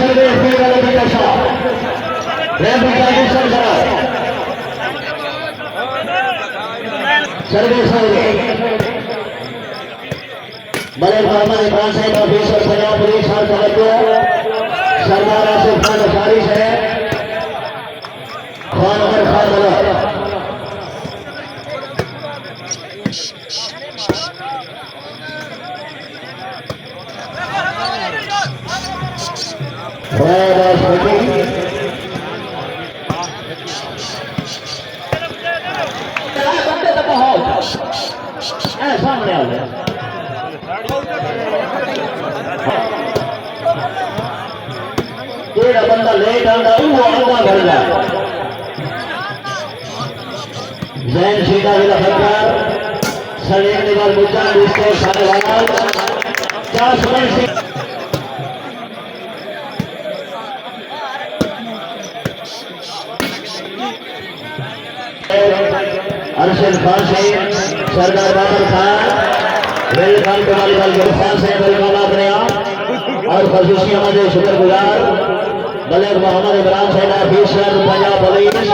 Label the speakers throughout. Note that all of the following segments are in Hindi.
Speaker 1: सर्वे वाले विकासा रेबिटाइजेशन कराओ सर्वे सर्वे बड़े मोहम्मद इमरान साहब ऑफिसर पंजाबपुरी साहब तवज्जो सरदार आसिफ खान अशारी है खान अमर खान मलक सामने आ गया जेड़ा बंदा लेट आंदा वो आंदा भर गया जैन सीधा विला फकर सलीम निवाल मुद्दा इसको सारे वाला 4 मिनट से अरशद खान से Sardar Babar Khan welcome to volleyball गिरफ्तार से वेलकम अपने आप और खसूसी हमारे शुक्रगुजार मलिक मोहम्मद इमरान साहब ऑफिसर पंजाब पुलिस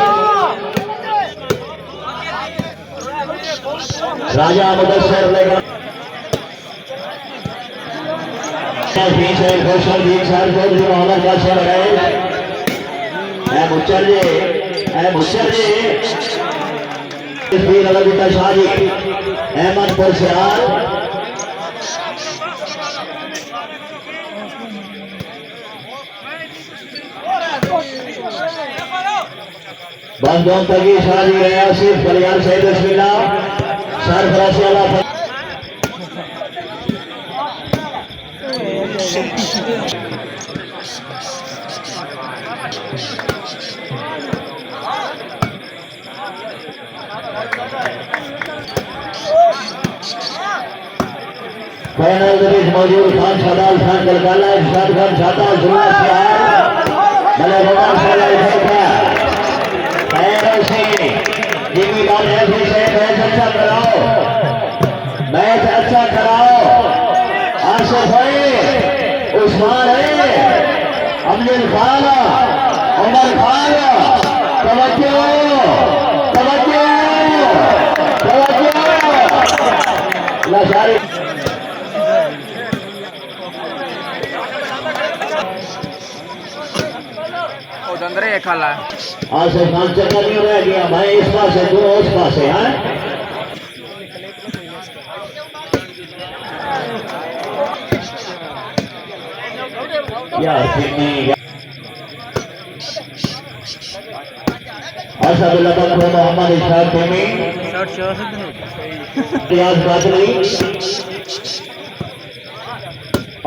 Speaker 1: राजा मुदस्सर लेकर घोषण जी सर चौधरी मोहम्मद बादशाह रहे मुच्चर जी तस्वीर अलविता शाही अहमदपुर से बंदों तकी शादी गया सिर्फ कल्याण सैद बिस्मिल्लाह सरफराजी वाला पैनल में मौजूद खान सदाल खान कलकाला इरशाद खान छाता जुमा सियार भले भगवान सलाह देखा पैनल से जिमी बात ऐसी से मैच अच्छा कराओ आसिफ भाई उस्मान है अमजद खान उमर खान तवज्जो लाशारी
Speaker 2: अंदर ही खाला
Speaker 1: आसिफ खान चक्कर नहीं रह गया भाई इस पास है तू उस पास है यार मोहम्मद इशाक टीमी रियाज बादली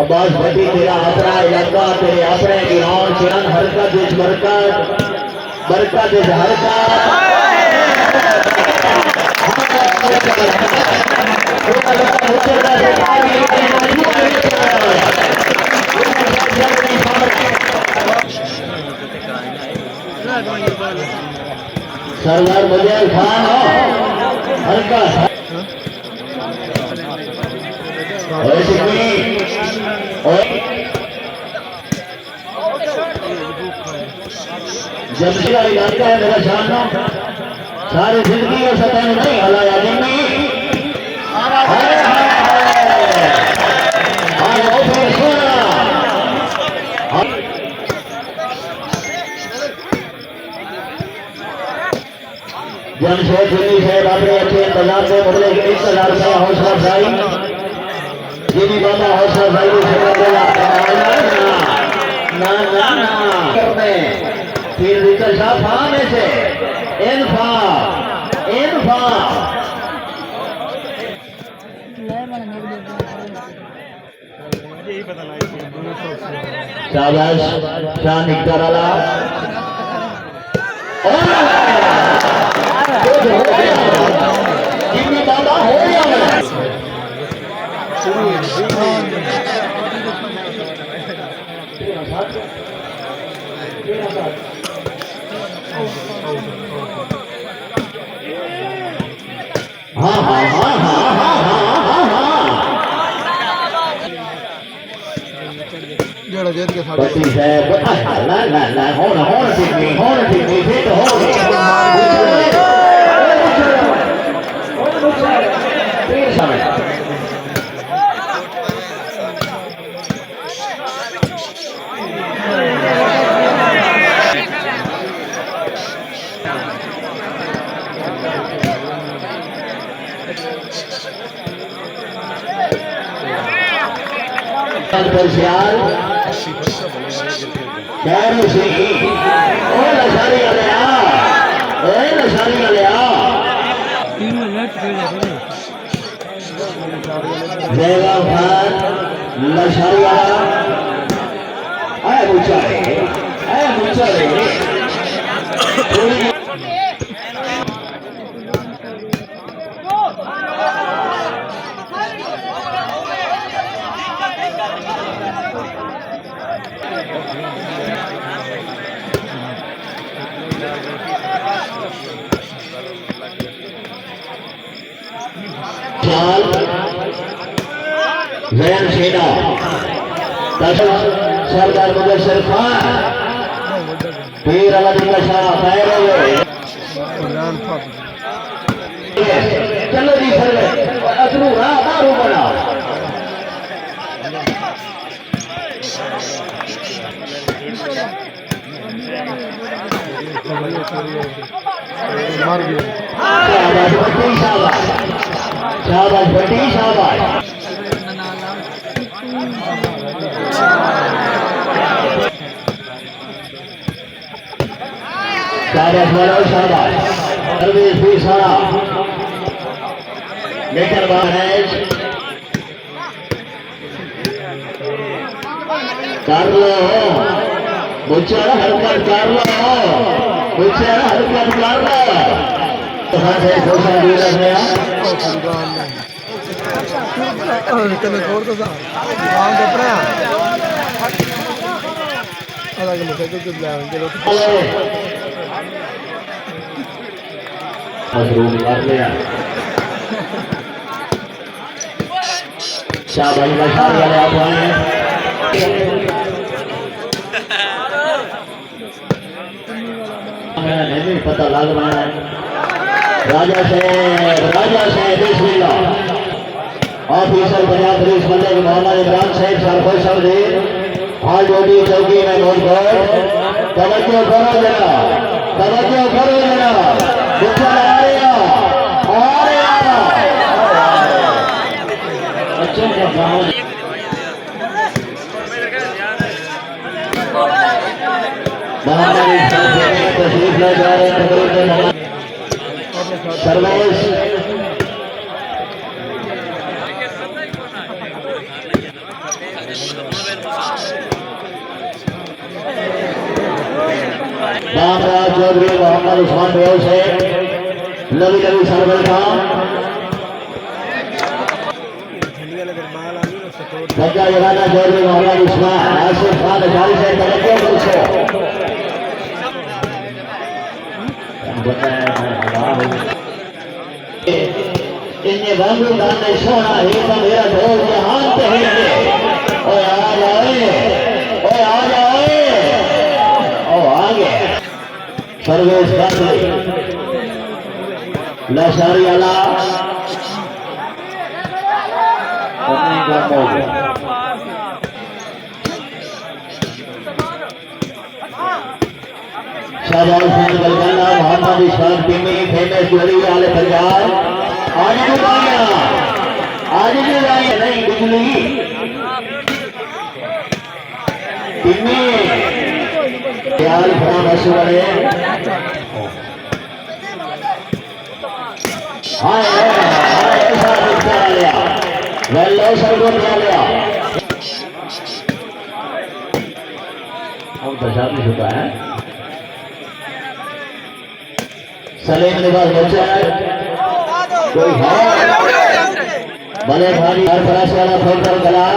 Speaker 1: अब्बास भट्टी तेरा अपना इलाका तेरे अपने गिरान चिरान हरकत इस बरकत इस हरकत सरदार बजैल खान हरकत जमशेदा इलाका है मेरा जानना सारी जिंदगी और सतह नहीं हलाया जमशेद जिनी साहब अपने अच्छे इंतजाम से मुगले के 1,000 रुपया हौसला अफजाई जिनी बाबा हौसला अफजाई फिर रिकल साहब में से इनफा शाबाश शाह निकटर वाला जिम्मी बाबा हो गया हाँ हाँ हाँ हाँ हाँ हाँ हाँ
Speaker 3: जड़ा जेत के
Speaker 1: पट्टी है ला होना ठीक नहीं फिर हो समय Persial, Karo Singh, oh Lashari Alaya, oh Lashari Alaya.
Speaker 3: 3 minute खेल रहे हैं
Speaker 1: Deva Khan, Lashari Alaya, आया मुचारे, जैन शेना सरदार मुदस्सिर खान पीर अलादीन शाह पैर चलो जी सर अतरू दारू बना शाबाश भट्टी शाबाश शाबाश वालों शाबाश सर्विस भी सारा मीटर मैच कर लो बुच्चा हरकत कर लो बुच्चा हरकत कर लो कहां से सोशल मीडिया में
Speaker 3: तने छोड़ दो सा काम कर रहा अलग मोटरसाइकिल के बुलाएंगे लोग
Speaker 1: मशरूम कर लिया शाबाश बशार वाले आप आए हैं नहीं पता लग रहा है राजा से बिस्मिल्लाह ऑफिसर पंजाब पुलिस मलिक मोहम्मद इमरान साहब सरफर सऊदी आज ड्यूटी चौकी में मौजूद तवज्जो करो जरा गुस्सा आ रहा बच्चों का गाँव तशरीफ ले जा रहे हैं सर्वेश रामराज चौधरी मोहम्मद उस्मान बेल से नवी सरवर खान गंगा जगाना चौधरी मोहम्मद उस्मान आसिफ खान अचारी से तवज्जो करो इन्हें वांगू गाने सोना ही तो मेरा ढोल जहान पे है ओए आ जाए ओ आगे सर्वेश गांधी लशारी अला शाहबाज खान बलगाना मोहम्मद इशफाक टीमी फेमस जोड़ी वाले पंजाब आज भी नहीं बिजली टीमी प्यार भरा मशवरे हाय ऐसा दिखता लिया वेलो सर्वो लिया हम दशा भी होता है सलीम निवास बच्चा कोई है भले भारी हर तरह से वाला फोन कर गला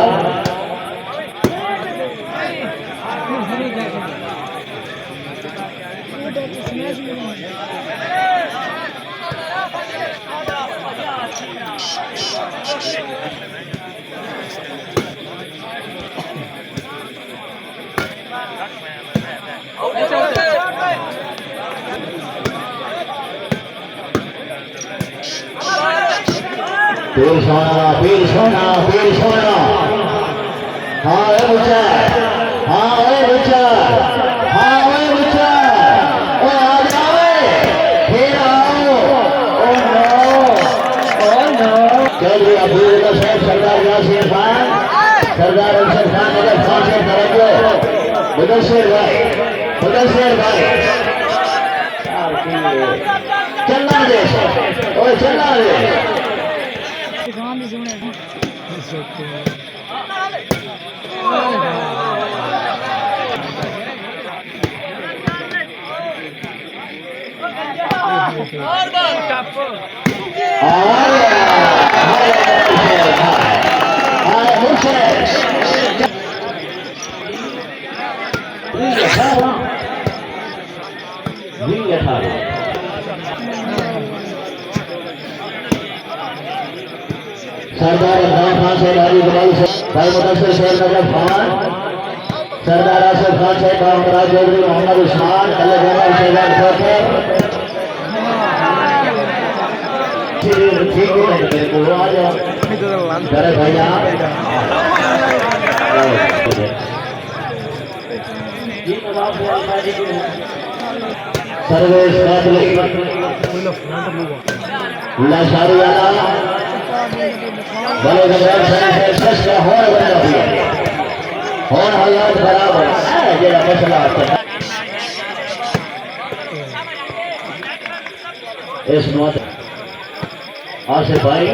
Speaker 1: पीर सोना पीर सोना पीर सोना हाँ ए बच्चा हाँ ए बच्चा हाँ ए बच्चा ओ आ जाओ फिर आओ ओ नो चौधरी अब्दुल्ला साहब सरदार यासीर खान सरदार अफसर खान नगर फांसे तरक्को मुदस्सिर भाई चलना दे ओए चलना दे सरदार इमरान खान से भाई भाई मुदस्सिर शेर नगर खान सरदार आसिफ खान से कामराज चौधरी मोहम्मद उस्मान कले गोबर शेजान खोकर ठीक है तो आ जाओ अरे भैया सर्वेश कातली लाशारी वाला बड़े गंभीर से सच का होर बना दिया होर हालात खराब है ये मसला है इस मौत आसिफ भाई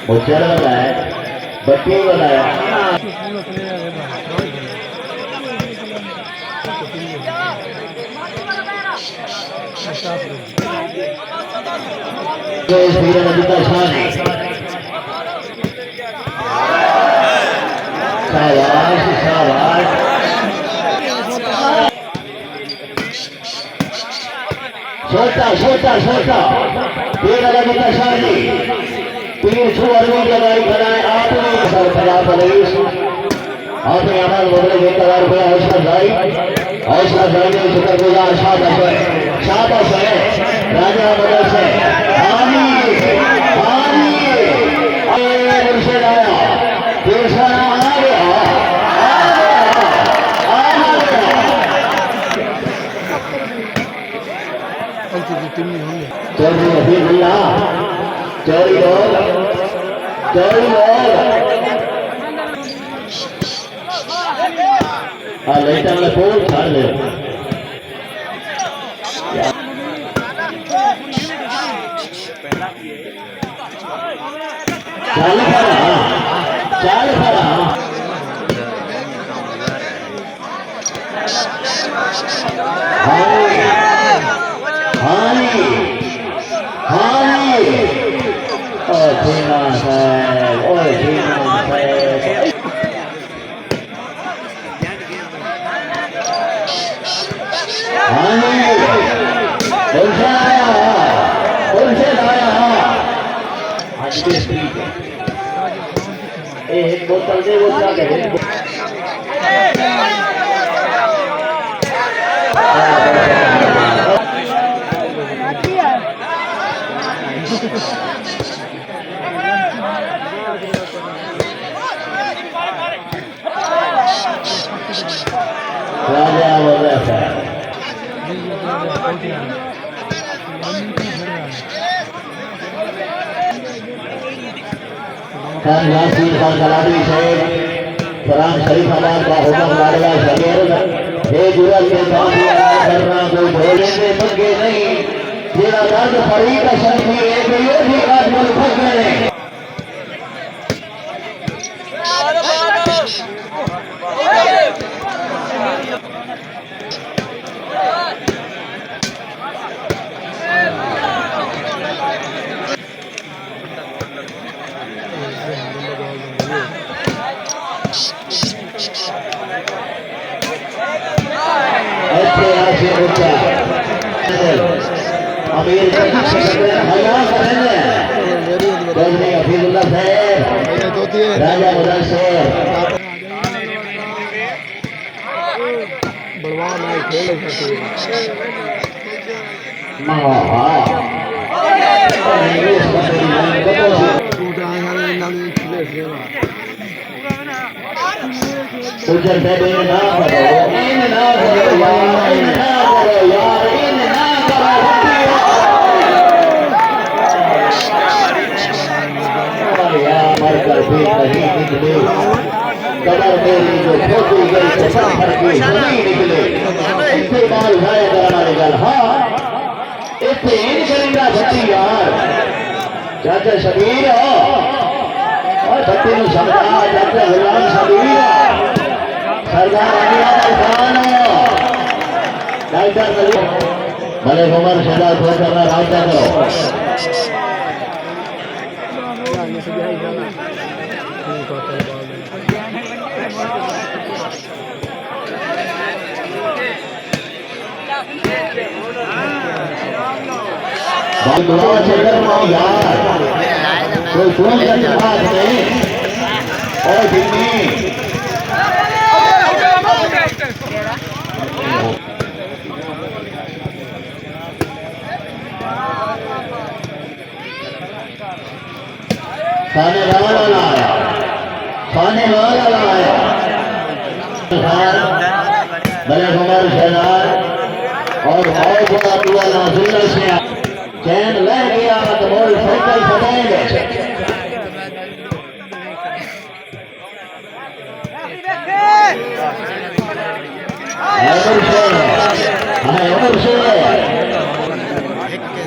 Speaker 1: वो चल रहा है बच्चे बताया शाबाश शाबाश छोटा छोटा छोटा पीर अलग शादी पीर छू अरविंद लगाई बनाए आपने सरफराज पुलिस आपने अमल बदले ₹1000 हौसला भाई ने शुक्रगुजार शाबाश है राजा बदल से आमी मुर्शिद आया पेशवाना आ गया चौधरी हफीजुल्लाह चौरी लोग लेटा में फूल छाड़ दे चाल फरा हानी ओ धीमा साहब ओ धीमा साहब हानी उनसे लाया आज के स्पीड एक बोतल दे वो क्या कहे राजा बोला था खान यासीर खान कलादी शेख फरान शरीफाबाद का हुक्म लाडला शरीर हे जुरत के काम करना कोई भोले से बगे नहीं तेरा दर्द फरीद शर्मी एक योगी आज मुल्क गए अमीर हफीजुल्लाह साहब राजा मुदस्सिर
Speaker 3: बलवान है खेल सकते
Speaker 1: उजर बेबे ना करो इन ना करो यार इन ना करो यार इन ना करो यार मर कर भी नहीं निकले कबर मेरी जो खोटी गई तो पत्थर की नहीं निकले इतने माल जाए कराना निकल हाँ इतने इन करेगा भट्टी यार चाचा शबीर और भट्टी ने समझा चाचा गुलाम शबीर सरदार डॉक्टर भले उमर शहजाद हो करना रास्ता करो दुआ चेकर यार कोई फोन करने बात नहीं और जितनी खाने वाला लाया भले उमर शहजाद और बहुत बड़ा दुआ नाज़िल से चैन लह गया तो मोल साइकिल समेंगे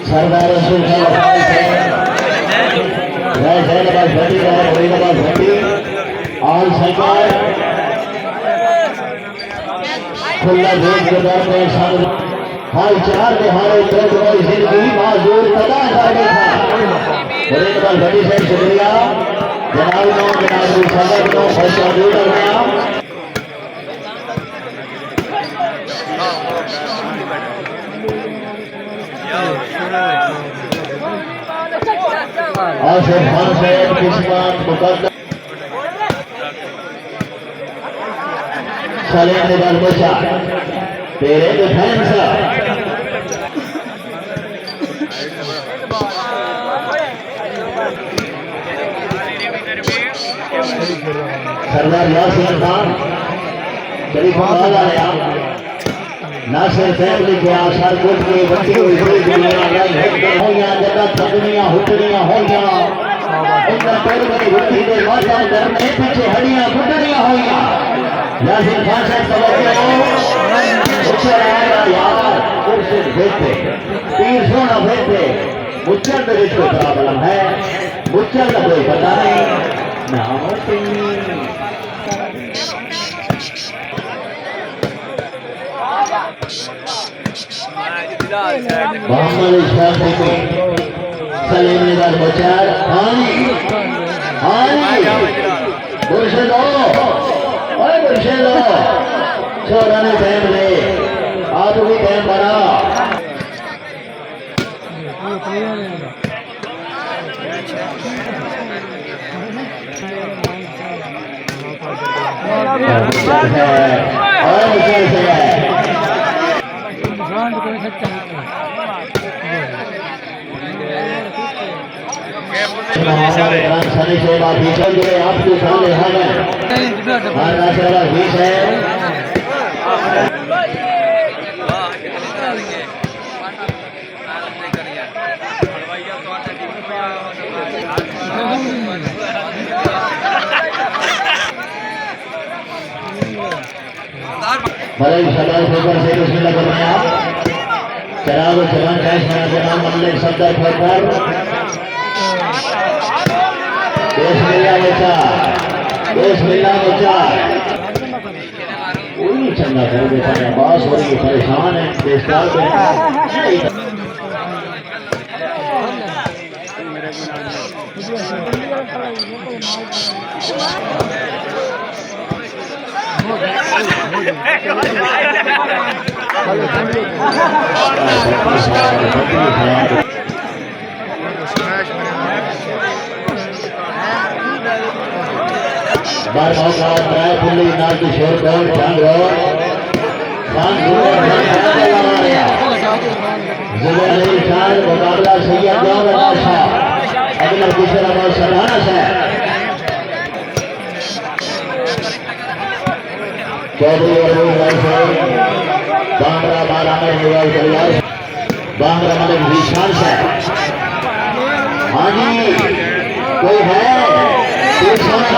Speaker 1: सरदार ऑल साइकिल खुला देश के दौर में हाल चार के हारे कोई जिंदगी माजूर पता कर बैठा बड़ी से शुक्रिया जनाब नो जनाब सदर नो फैसला दूर गया और खान से किस्मत मुकद्दर सलीम निगल बचा तेरे डिफेंस सरदार यासीन खान शरीफ आया नासिर फैमिली के आसार कुछ के बच्चे हुई बड़ी दुनिया होइयां जगह थकनियां हुटनियां होइयां उनका पैर बड़ी हुटी दे माता घर में पीछे हड्डियां फुटनियां होइयां यासीन खान साहब तवज्जो ऊपर आया यार कुर्सी बैठे तीर सोना बैठे मुच्चल दे विच कोई प्रॉब्लम है मुच्चल का कोई पता नहीं ना होती मोहम्मद इस्लाम सलीम निगार बचार मुर्शिदो ओए मुर्शिदो छोरा ने टाइम ले आप भी टाइम बना और मुझे से सनी से बात विचल जो आपके सामने है हमारा सेवा बीच है भले सदर होकर से उसमें लग रहे हैं चराग चरण कैश मेरा जनाब मल्लिक सदर होकर देश मिला बच्चा कोई नहीं चंगा कर देता बास हो रही परेशान है देशदार बार रायपुली नाल की शोर ध्यान रहो खान जुबैर खान मुकाबला सैयद जौहर शाह अगला दूसरा बाल सलाना है चौधरी अरविंद भाई से बांगरा बारा में निवास परिवार बांगरा मलिक विशाल से हाँ जी कोई है तीसरा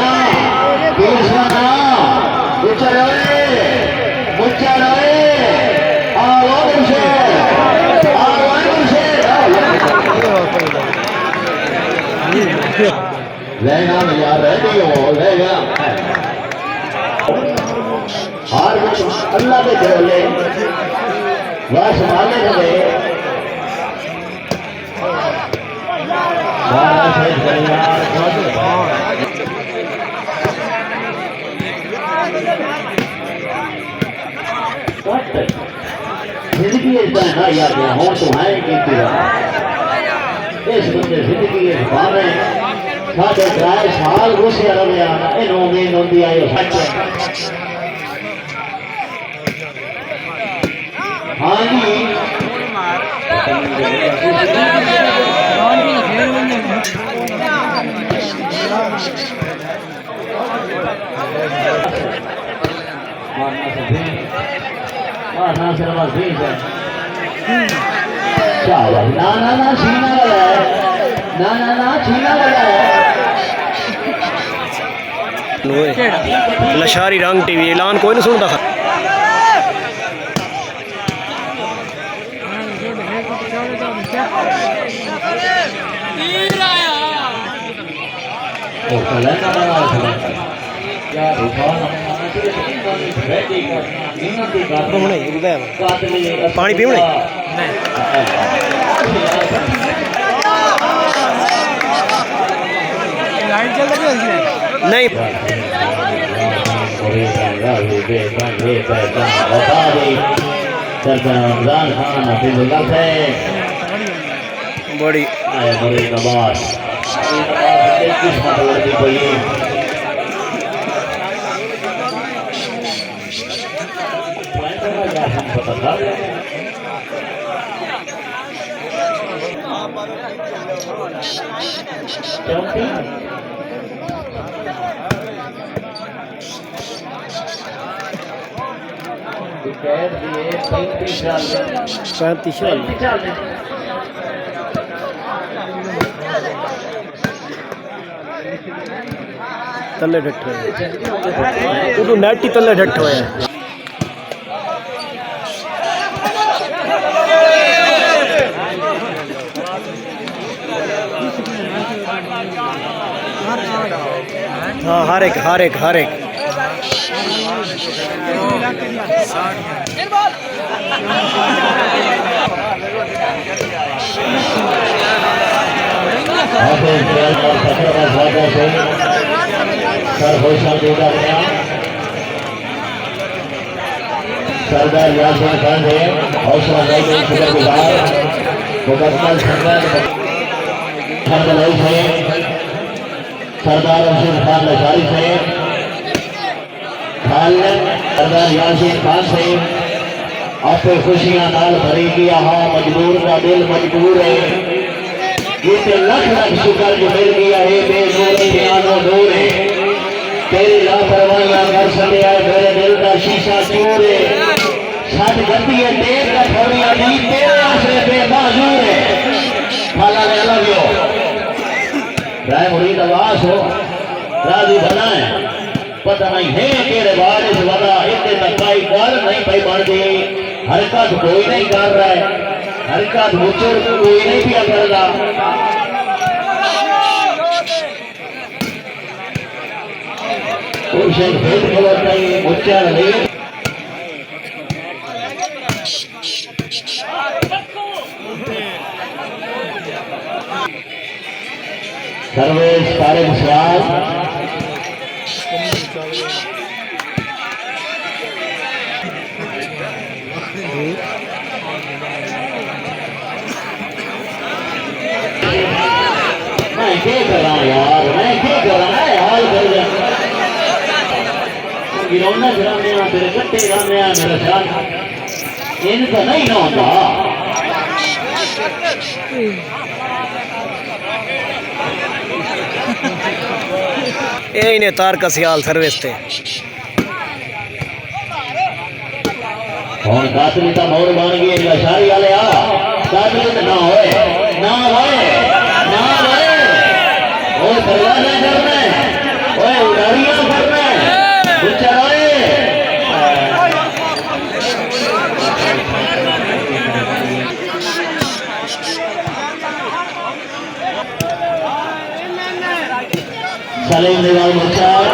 Speaker 1: मुच्चा रोए आवाज़ से लेगा यार रहती हो लेगा हार अल्लाह के चले वह संभालने चले जिंदगी ऐसा है यार हो तो है इस बंदे जिंदगी भावे साढ़े 3 साल रुसिया रहा इन उम्मीद होती आई सच हाँ जी ना छीना वाला है ना छीना वाला है
Speaker 4: लशारी रंग टीवी ऐलान कोई नहीं सुनता पानी पीने नहीं बड़ी
Speaker 1: नवाज
Speaker 4: तले डट हुए नेट ही तले डट हुए हाँ हर एक
Speaker 1: सरदार यासीन खान है हौसला शुक्रगुजार मुकम्मल सरदार रशीद खान लशारी से सरदार यासीन खान से आपे खुशियां नाल भरी गया हाँ मजबूर का दिल मजबूर है जिसे लख शुक्र जो मिल गया है बेनूर दूर है तेरी लापरवाहियां कर सकते हैं मेरे दिल का शीशा चूर है छत गति है देर का थोड़ी अभी तेरे आसरे पे बाजूर है खाला ने अलग हो राय मुरीद आवाज हो राजी बनाए पता नहीं है तेरे बारिश वाला इतने तकाई कर नहीं पाई बढ़ गई हरकत कोई नहीं कर रहा है हरकत मुचड़ कोई नहीं पिया कर रहा भेद खबर नहीं मुचड़ नहीं सर्वेश तारिक सियाल मैं क्या कर रहा हूँ यार मैं क्या कर रहा है हाल कर गिरौना गिराने तेरे कट्टे गिराने मेरे साथ इनका नहीं ना होता
Speaker 4: ये इन्हें तार का सियाल सर्विस थे
Speaker 1: और कातली का मोड़ बन गई इनका शारी वाले आ कातली ना होए ना होए ना होए ओ दरवाजा करना ओए उड़ारियां करना उचराए सलीम निवाल मुख्तार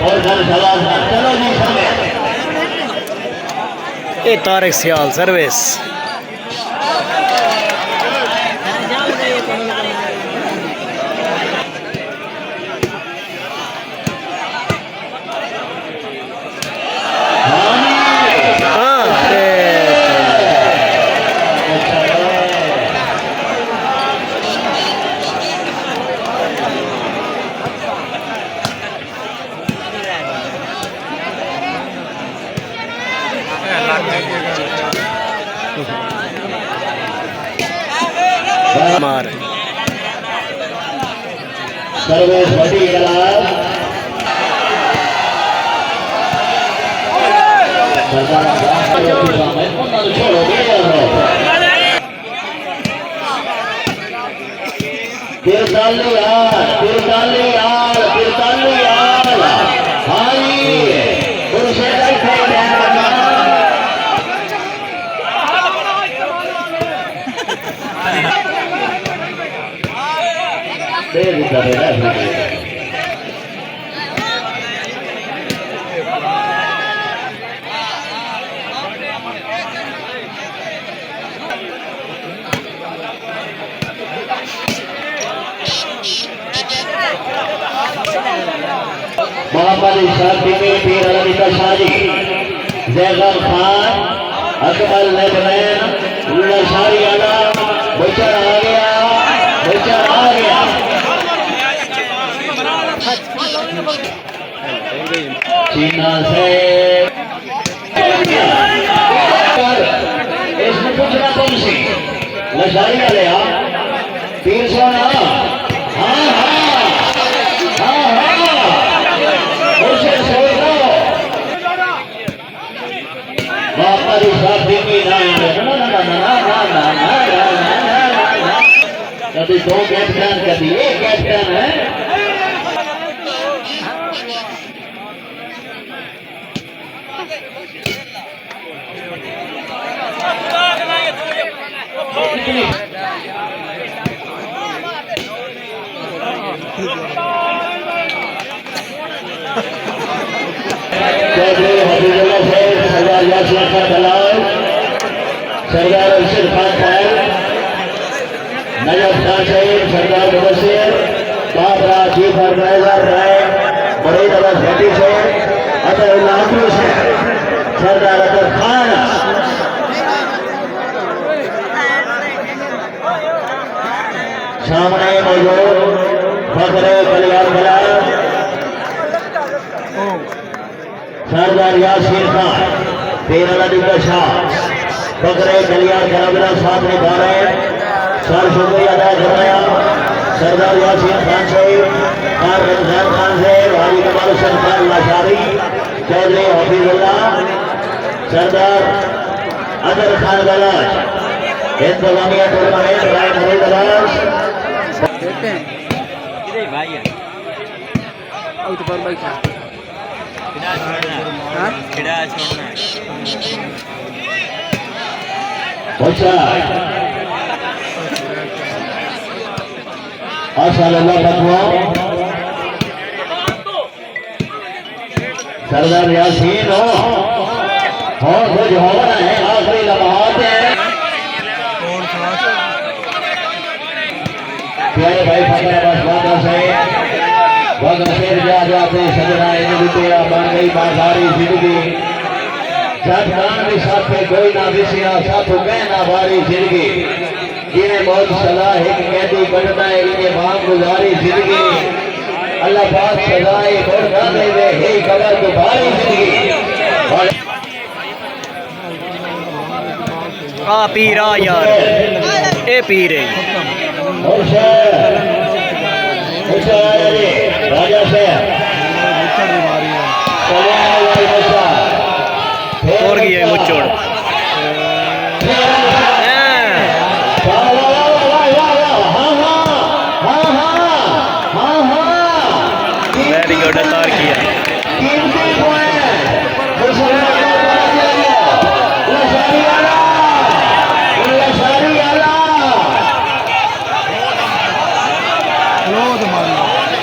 Speaker 1: और घर सवाल चलो जी सामने
Speaker 4: ये तारक सियाल सर्विस मार
Speaker 1: सर्वेश बड़ी गलास तिरताली यार हाई दे देता है मोहम्मद इशरफ टीमी पीर अली का शादी जैगर खान अकमल लेबनैन लशारी आला बचर आ गया चीना से इसमें पूछना कौन सी लशारी वाले तीर सोना हाँ उसे सोचो मोहम्मद इशरफ टीमी ना कभी दो कैप्टन कभी एक कैप्टन है सरदार यासीन खान दलाल सरदार अरशद खान खैर नजफ खान शहीद सरदार मुबशिर बाबरा चीफ ऑर्गेनाइजर राय बड़ी दबा घटी से अतुल्लाह से सरदार अतर खान सामने मौजूद फखरे कल्याण बला सरदार यासीन खान तेरह का शाह फखरे कल्याण बला साथ निभा रहे सर शुक्रिया अदा करवाया सरदार यासीन खान से और रमजान खान से वाली कमाल हुसैन खान लाशारी चौधरी हफीजुल्लाह सरदार अदर खान गलाश इंतजामिया टूर्नामेंट राय महमूद गलाश
Speaker 2: देखते हैं किधर भाई है और तो पर भाई था खिड़ा छोड़ना
Speaker 1: अच्छा माशाअल्लाह बतवा सरदार यासीन हो कुछ होना है आखिरी लम्हात है प्यारे भाई फकर से जाते सजना बन गई बाजारी जिंदगी जान के साथ कोई ना दिसिया साथ कहना बारी जिंदगी जिन्हें बहुत सलाह एक कैदी बनना है इन्हें मां गुजारी जिंदगी अल्लाह पाक सजाए और ना दे हे कबर तुम्हारी जिंदगी
Speaker 4: आ पीर आ यार ए पीर है
Speaker 1: राजा से
Speaker 4: और गया मुचोड़ वेरी गुड तार किया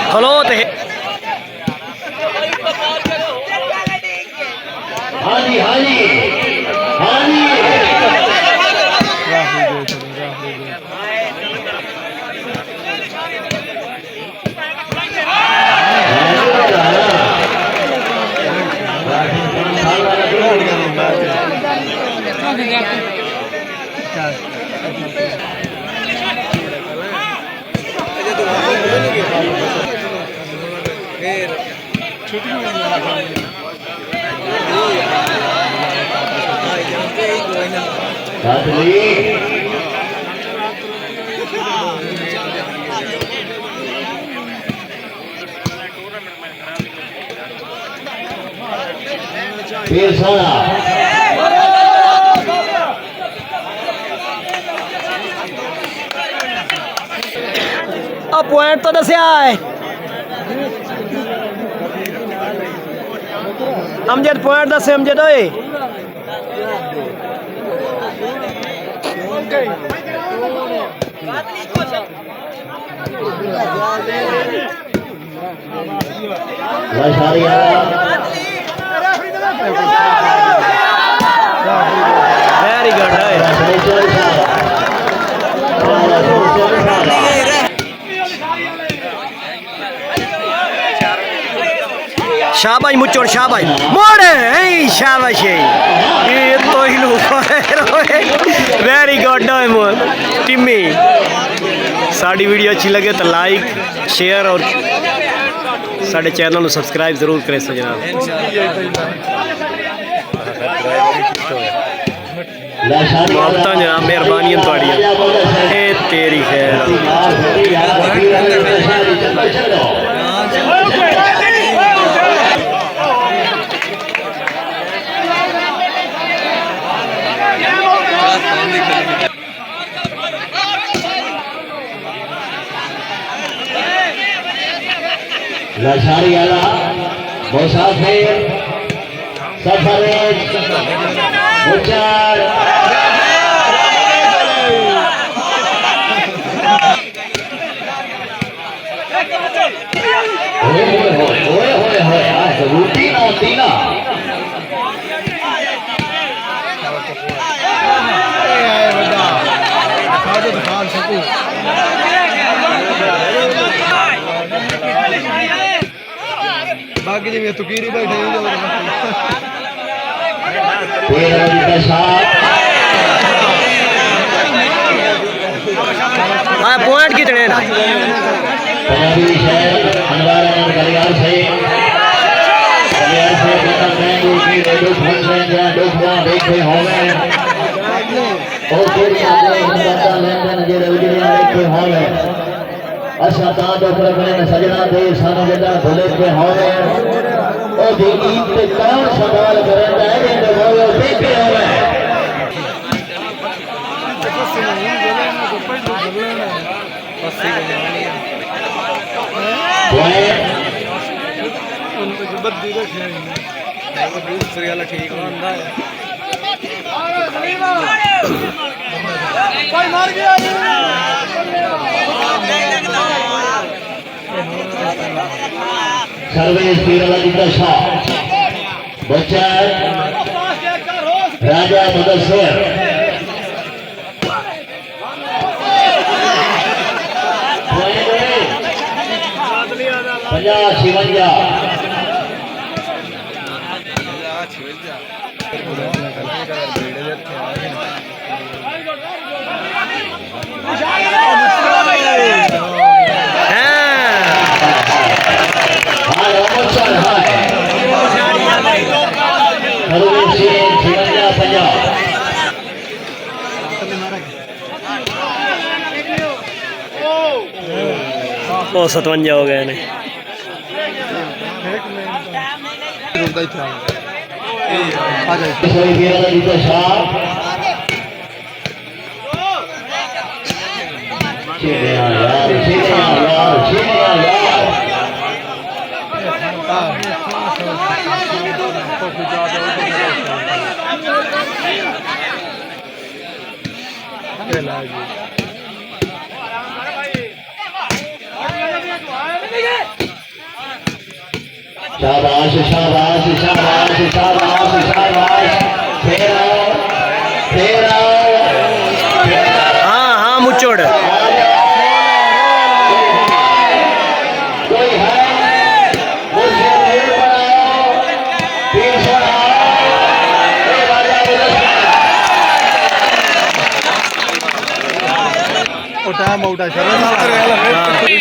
Speaker 4: खलोत है
Speaker 1: हाँ जी हाँ जी हाँ जी फिर सोना
Speaker 4: अब पॉइंट तो दसिया है अमजद पॉइंट दस अमजद ओए वेरी गुड शाबाश मुचोड़ शाबाश मोड़े शाबाश ये तो ही very good Timmy sari video अच्छी लगे तो लाइक शेयर और साढ़े चैनल को सब्सक्राइब जरूर करें सजना मोहब्बत जनाब मेहरबानी थोड़ी तेरी खैर
Speaker 1: लशारी आला मुसाफिर सफरेज उचार होए आज रूटीन होती ना
Speaker 3: बाकी जी मैं तो कीरी बैठे
Speaker 4: हाँ पॉइंट कितने
Speaker 1: अच्छा तो सजना दे सानू जदा भुले के होवे ओ दी ईद ते कौन सवाल करता है कि वो देखे होवे
Speaker 3: दूसरी वाला ठीक होता है मार गया
Speaker 1: सर्वेश पीरला की दशा बच्चा राजा मुदस्सिर पंजाब शिवंजा
Speaker 4: वो 57 हो गए ने।
Speaker 3: रुकता ही था आ जाए
Speaker 1: कोई भी वाला जीतो शाह चीने यार शाबाश शाबाश शाबाश शाबाश शाबाश फिर आओ
Speaker 4: हाँ हाँ मुचोड़
Speaker 1: कोई है मुझे नहीं बनाओ पीछे
Speaker 3: और टाइम आउट है सर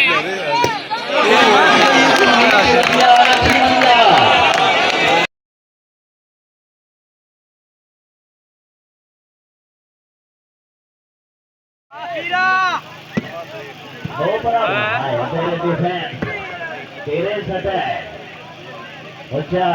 Speaker 1: तेरे सतह अच्छा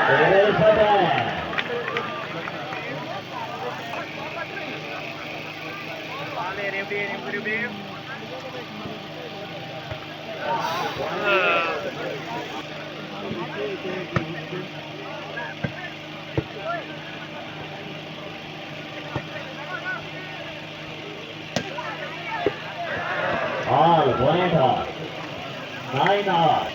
Speaker 1: तेरे सतह all point off 9 hours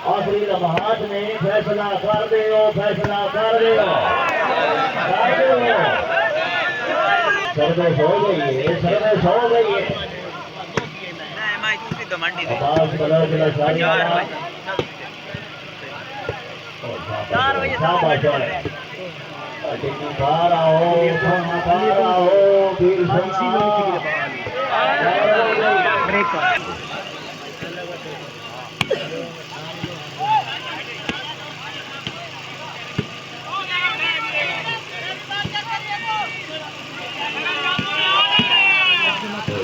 Speaker 1: आखिरी लम्हात में फैसला कर दे फैसला कर दे सर्विस हो गई है सर्विस हो गई है आवाज कलर जिला शादी वाला शाबाश खारा हो वीर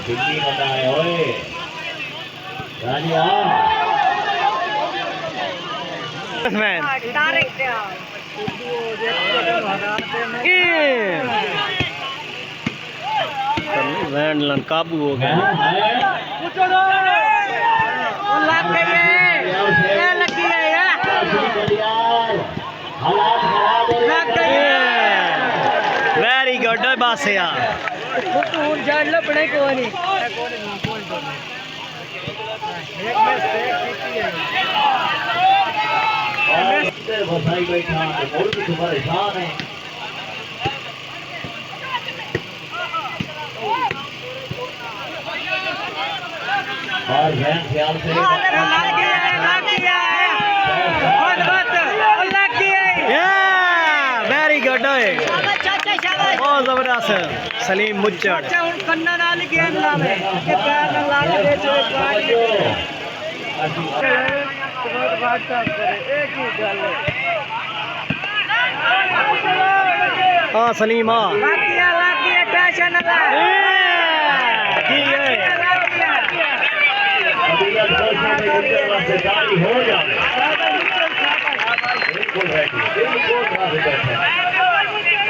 Speaker 1: दिल्ली बनाए ओए रानिया
Speaker 4: वैन काबू हो गया वेरी गुड बस यार
Speaker 1: बसाई बैठा मुर्ग परेशान है और ध्यान ख्याल से
Speaker 4: वेरी गुड बहुत जबरदस्त सलीम मुच्चड़ हाँ सलीम हाँ हो जाए
Speaker 1: बिल्कुल रेडी, बिल्कुल राजी बैठे।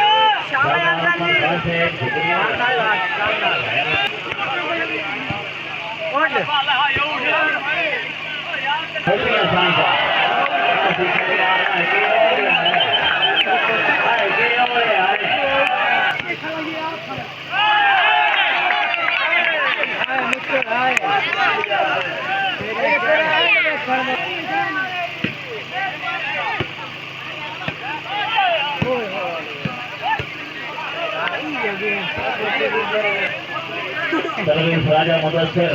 Speaker 1: राजा Mudassir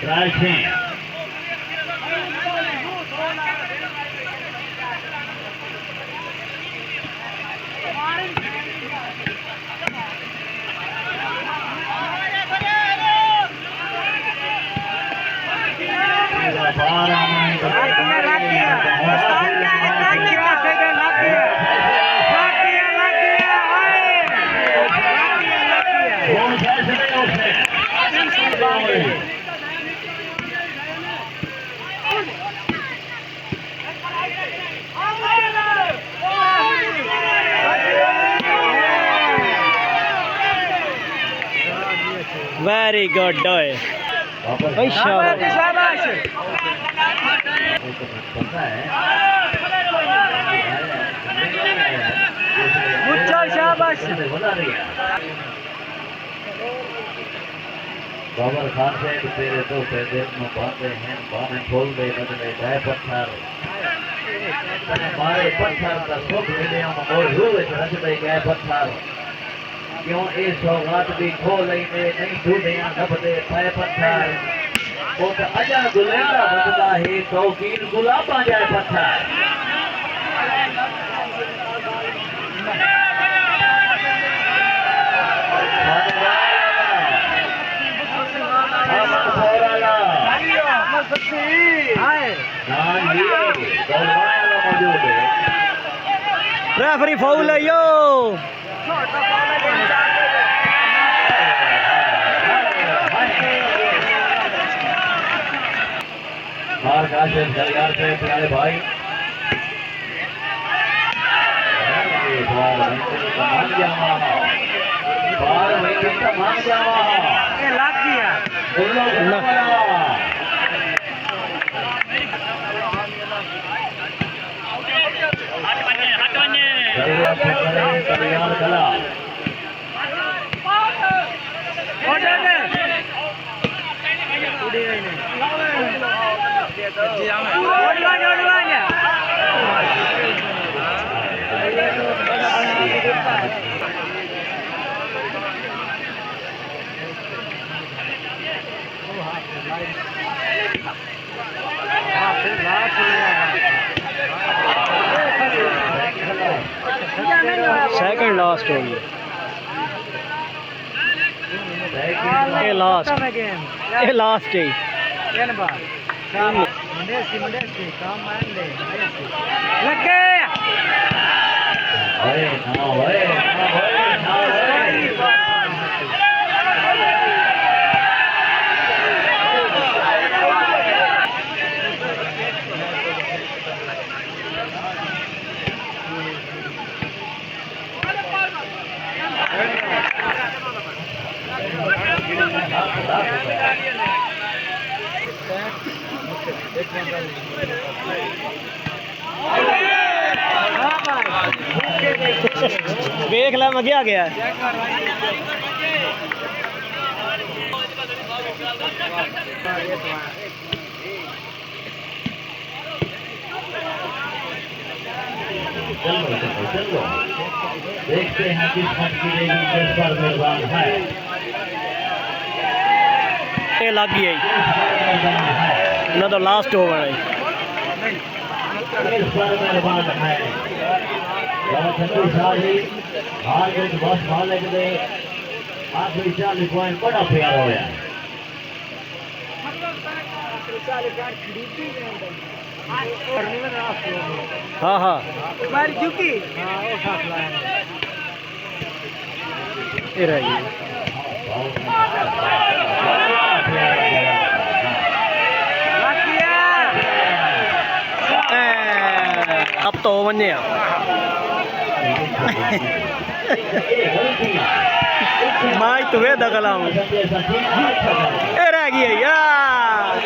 Speaker 1: Raj Singh
Speaker 4: very good doe
Speaker 2: शाबाश
Speaker 1: बाबर खान से तेरे तो पैदे में बांधे हैं बाने खोल दे बदले गए पत्थर मारे पत्थर का सुख मिले हम और हुए रख दे गए पत्थर क्यों ये सौगात भी खो लेने नहीं ढूंढिया नब दे पाए पत्थर वो तो अजा गुलेंदा बदला है तो कील गुलाबा जाए पत्थर
Speaker 4: रेफरी फाउल है यो
Speaker 1: बार काशिफ जलियार से प्यारे भाई बार वैसे तमाम जावा
Speaker 2: ये लाग दिया
Speaker 1: तैयार कला
Speaker 4: सेकंड लास्ट हो गई ये लास्ट है देख ला मैं क्या गया
Speaker 1: चलो देखते हैं किस मत की देवी किस पर मेहरबान है
Speaker 4: ये लग गई ना तो लास्ट ओवर है
Speaker 1: किस पर मेहरबान है छत्तीस शाही हार के बस मालिक दे आखिरी 40 पॉइंट बड़ा प्यार हो गया।
Speaker 4: हाँ हाँ ये रही अब तो बने माई तुम्हें दखला हूँ ये रह गई है यार